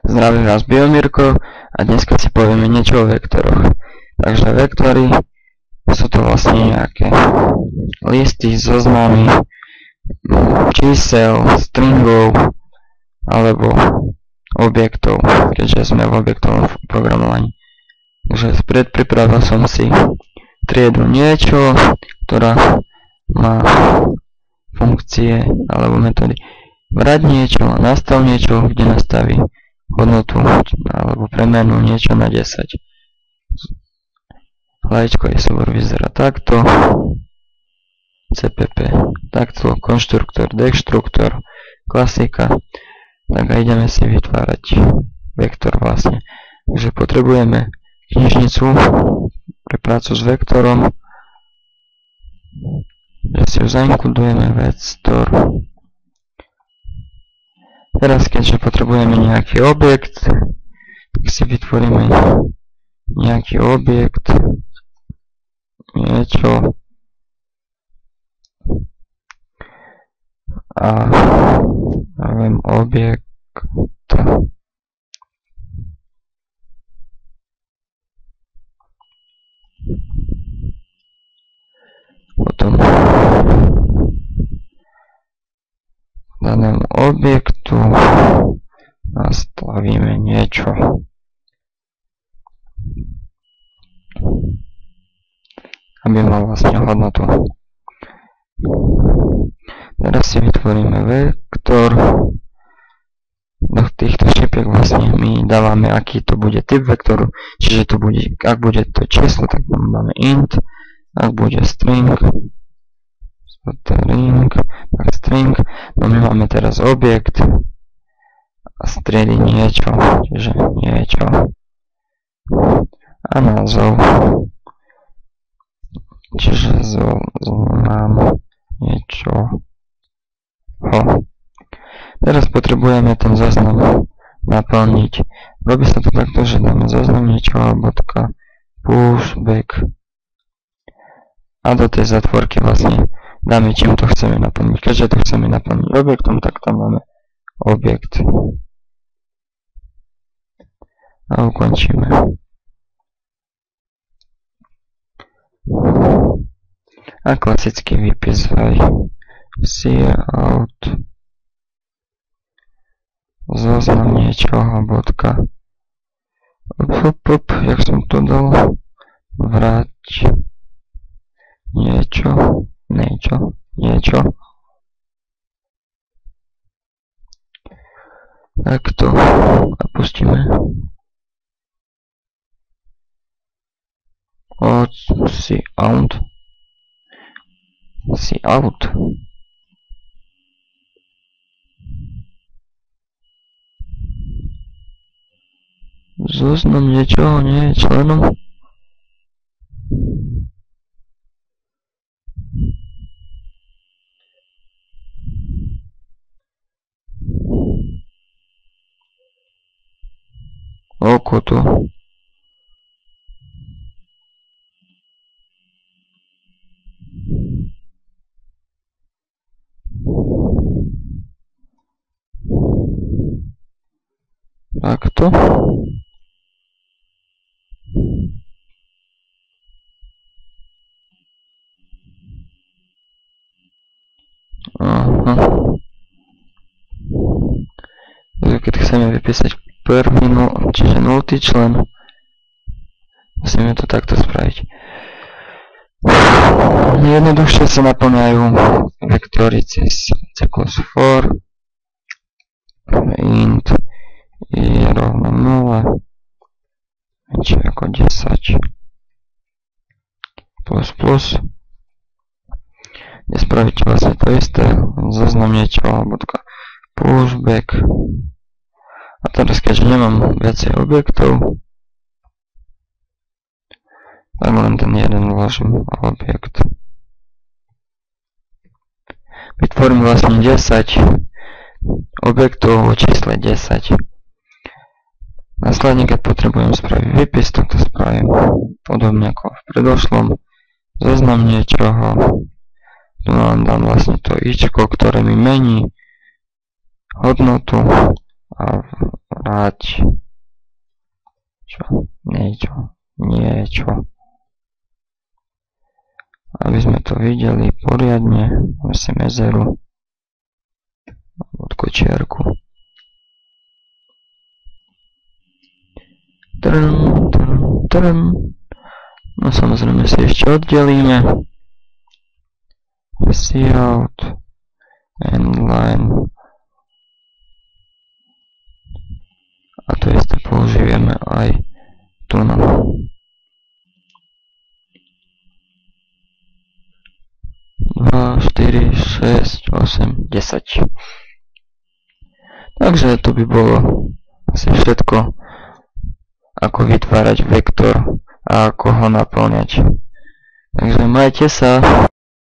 Zdravím vás, Biomirko, a dneska si povieme niečo o vektoroch. Takže vektory sú to vlastne nejaké listy, zoznamy, čísel, stringov alebo objektov, keďže sme v objektovom programovaní. Takže pripravil som si triedu niečo, ktorá má funkcie alebo metódy brať niečo, nastav niečo, kde nastaví hodnotu alebo premenu niečo na 10. Hláčkový súbor vyzerá takto, CPP takto, konštruktor, deštruktor, klasika. Tak a ideme si vytvárať vektor vlastne. Takže potrebujeme knižnicu pre prácu s vektorom, že si ju zainkludujeme vektor. Teraz keďže potrebujeme nejaký objekt, tak si vytvoríme nejaký objekt, niečo a neviem, objekt potom danému objektu nastavíme niečo. Aby mal vlastne hodnotu. Teraz si vytvoríme vektor. Do týchto šipiek vlastne my dávame, aký to bude typ vektoru. Čiže to bude, ak bude to číslo, tak tam dáme int. Ak bude string, tak string. No my máme teraz objekt a striedy niečo, čiže niečo a názov, čiže zoznam niečo. Teraz potrebujeme ten zoznam naplniť. Robí sa to takto, že dáme zoznam niečo bodka pushback a do tej zatvorky vlastne dáme, čím to chceme naplniť. Keďže to chceme naplniť objektom, tak tam máme objekt a ukončíme. A klasický výpis aj cout zoznam niečoho bodka jak som to dal, vrať niečo takto a pustíme od cout zoznam niečoho nie je členom. Oko to. Takto. Aha. Keď chceme vypísať prvý, čiže 0. člen, musíme to takto spraviť. Jednoduchšie sa naplňajú vektory cez C+4 int je rovno 0 menšie ako 10 plus kde spravíte vlastne to isté, zoznam niečoho bodka pushback. A teraz keďže nemám viacej objektov, tak len ten jeden vložím objekt. Vytvorím vlastne 10 objektov o čísle 10. Následne, keď potrebujem spraviť výpis, tak to spravím podobne ako v predošlom. Zoznam niečoho. Tu vám dám vlastne to ičko, ktoré mi mení hodnotu a vytvárať niečo. Aby sme to videli poriadne, musím mezeru od kočiarku. No samozrejme si ešte oddelíme. Cout, endline. A to isté použijeme aj tu na. Dva, 4, 6, 8, 10. Takže to by bolo asi všetko, ako vytvárať vektor a ako ho naplňať. Takže majte sa.